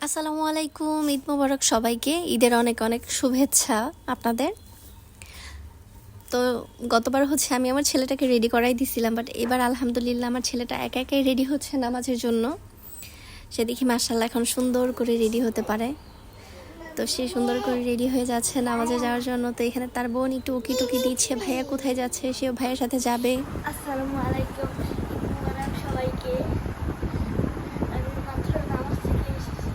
আসসালামু আলাইকুম, ঈদ মোবারক সবাইকে। ঈদের অনেক অনেক শুভেচ্ছা আপনাদের। তো গতবার আমি আমার ছেলেটাকে রেডি করাই দিছিলাম, বাট এবার আলহামদুলিল্লাহ আমার ছেলেটা একা একাই রেডি হচ্ছে নামাজের জন্য। সে দেখি মাশাআল্লাহ এখন সুন্দর করে রেডি হতে পারে। তো সে সুন্দর করে রেডি হয়ে যাচ্ছে নামাজে যাওয়ার জন্য। তো এখানে তার বোন একটু উকি টুকি দিচ্ছে, ভাইয়া কোথায় যাচ্ছে, সেও ভাইয়ের সাথে যাবে। আসসালামু আলাইকুম, ঈদ মোবারক সবাইকে। আমি মাত্র নামাজ থেকে এসেছি।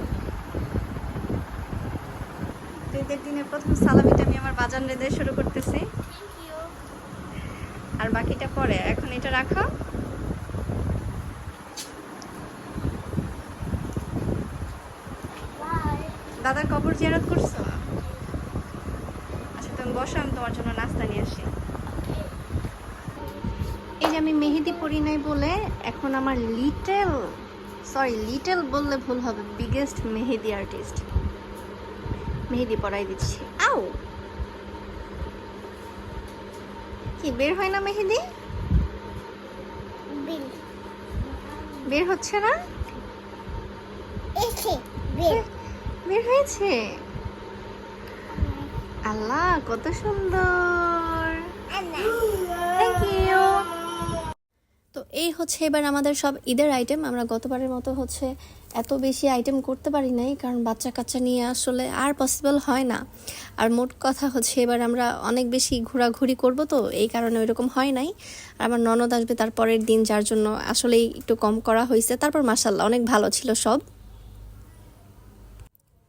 ঈদের দিনের প্রথম সালামিটা আমি আমার বাজান রেদে শুরু করতেছি, থ্যাংক ইউ। আর বাকিটা পরে। এখন এটা রাখো। বাই। দাদার কবর জিয়ারত করছো? আচ্ছা তুমি বসো, আমি তোমার জন্য নাস্তা নিয়ে আসি। এই যে আমি মেহেদি পরি নাই বলে এখন আমার লিটল বললে ভুল হবে, বিগেস্ট মেহেদি আর্টিস্ট মেহেদি পরাই দিচ্ছি। আও, কি বের হয় না মেহেদি? বিল বের হচ্ছে না? এসে বিল বের হয়েছে। আল্লাহ কত সুন্দর, থ্যাংক ইউ। তো এই এবার আমাদের সব ঈদের আইটেম। আমরা গতবারের মতো এত বেশি আইটেম করতে পারি নাই, কারণ বাচ্চা কাচ্চা নিয়ে আসলে আর পসিবল হয় না। আর মোট কথা এবার আমরা অনেক বেশি ঘোরাঘুরি করব, তো এই কারণে ওইরকম হয় নাই। আর আমার ননদ আসবে তার পরের দিন, যার জন্য আসলেই একটু কম করা হয়েছে। তারপর মাশাআল্লাহ অনেক ভালো ছিল সব।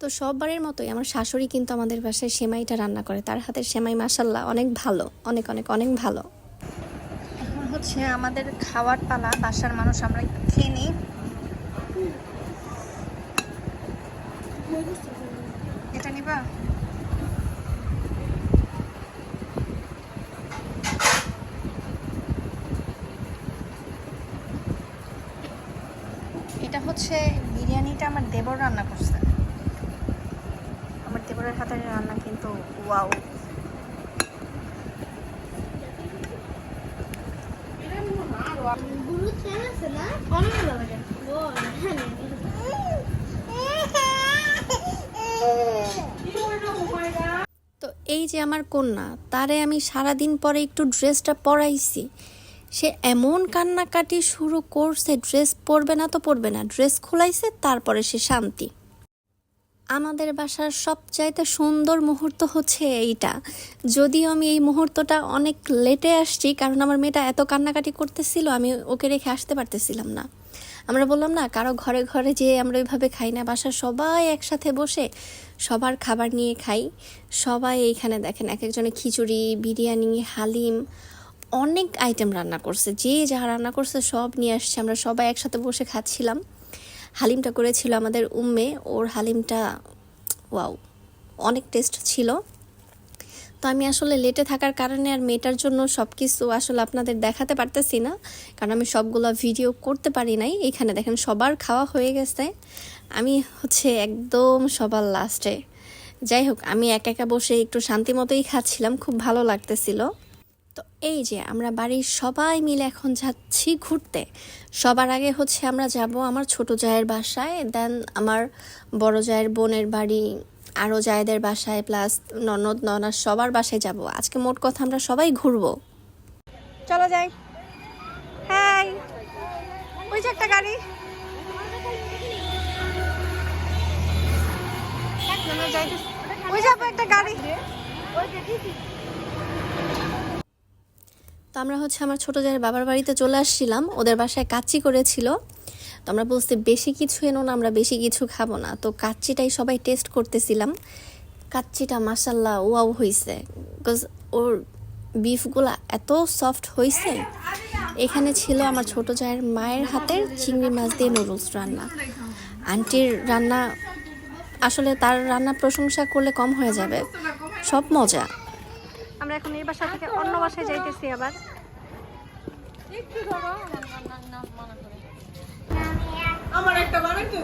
তো সববারের মতোই আমার শাশুড়ি কিন্তু আমাদের বাসায় সেমাইটা রান্না করে। তার হাতের সেমাই মাশাআল্লাহ অনেক ভালো, অনেক অনেক অনেক ভালো। এখন আমাদের খাওয়ার পালা, বাসার মানুষ আমরা খেয়ে নিই। এটা নিবা? এটা বিরিয়ানিটা আমার দেবর রান্না করছে। আমার দেবরের হাতের রান্না কিন্তু ওয়াও। গুরু চ্যানেল আছে না, অনেক ভালো লাগে। তো এই যে আমার কন্যা, তারে আমি সারাদিন পরে একটু ড্রেসটা পরাইছি, সে এমন কান্নাকাটি শুরু করছে, ড্রেস পরবে না তো পরবে না। ড্রেস খোলাইছে, তারপরে সে শান্তি। আমাদের বাসার সবচাইতে সুন্দর মুহূর্ত এইটা। যদিও আমি এই মুহূর্তটা অনেক লেটে আসছি, কারণ আমার মেয়েটা এত কান্নাকাটি করতেছিল, আমি ওকে রেখে আসতে পারতেছিলাম না। আমরা বললাম না, কারো ঘরে ঘরে যেয়ে আমরা ওইভাবে খাই না, বাসার সবাই একসাথে বসে সবার খাবার নিয়ে খাই। সবাই এইখানে দেখেন এক একজনে খিচুড়ি, বিরিয়ানি, হালিম, অনেক আইটেম রান্না করছে। যে যা রান্না করছে সব নিয়ে আসছে, আমরা সবাই একসাথে বসে খাচ্ছিলাম। হালিমটা করেছিল আমাদের উম্মে, ওর হালিমটা ওয়াও, অনেক টেস্ট ছিল। তো আমি আসলে লেটে থাকার কারণে আর মেয়েটার জন্য সব কিছু আসলে আপনাদের দেখাতে পারতেছি না, কারণ আমি সবগুলো ভিডিও করতে পারি নাই। এইখানে দেখেন সবার খাওয়া হয়ে গেছে, আমি একদম সবার লাস্টে। যাই হোক, আমি একা একা বসে একটু শান্তি মতোই খাচ্ছিলাম, খুব ভালো লাগতেছিল। তো এই যে আমরা বাড়ির সবাই মিলে এখন যাচ্ছি ঘুরতে। সবার আগে আমরা যাব আমার ছোট জায়ের বাসায়, দেন আমার বড় জায়ের বোনের বাড়ি, আরও জায়েদের বাসায়, প্লাস ননদ ননার সবার বাসায় যাব। আজকে মোট কথা আমরা সবাই ঘুরবো। চলো যাই। হ্যাঁ, ওই যে একটা গাড়ি, ওই যাবো একটা গাড়ি। তো আমরা আমার ছোটো জায়ের বাবার বাড়িতে চলে আসছিলাম, ওদের বাসায় কাচ্চি করেছিল। তো আমরা বলছি বেশি কিছু এনো না, আমরা বেশি কিছু খাবো না। তো কাচ্চিটাই সবাই টেস্ট করতেছিলাম। কাচ্চিটা মাশাল্লাহ ওয়াও হয়েছে, বিকজ ওর বিফগুলা এত সফট হয়েছে। এখানে ছিল আমার ছোটো জায়ের মায়ের হাতের চিংড়ি মাছ দিয়ে নুডলস রান্না। আন্টির রান্না আসলে, তার রান্না প্রশংসা করলে কম হয়ে যাবে, সব মজা। আমরা এখন এই বাসা থেকে অন্য বাসায় যাইতেছি আবার। আমার একটা বানাইতো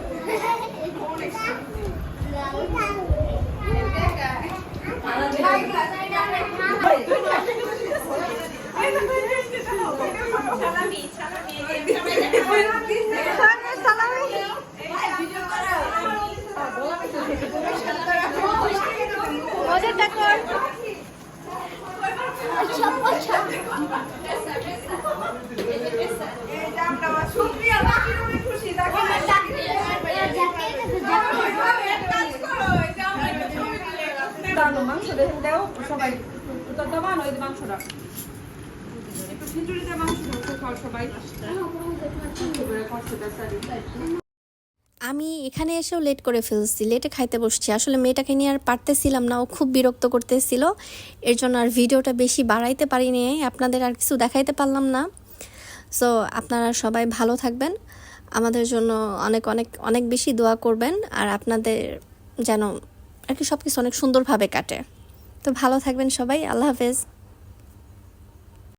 বাবা ওই মাংসটা একটু খিচুড়িতে মাংস খাও সবাই আমি এখানে এসেও লেট করে ফেলছি, লেটে খাইতে বসছি। আসলে মেয়েটাকে নিয়ে আর পারতেছিলাম না, ও খুব বিরক্ত করতেছিল। এর জন্য আর ভিডিওটা বেশি বাড়াইতে পারিনি, আপনাদের আর কিছু দেখাইতে পারলাম না। সো আপনারা সবাই ভালো থাকবেন, আমাদের জন্য অনেক অনেক অনেক বেশি দোয়া করবেন, আর আপনাদের যেন আর কি সব কিছু অনেক সুন্দরভাবে কাটে। তো ভালো থাকবেন সবাই, আল্লাহ হাফেজ।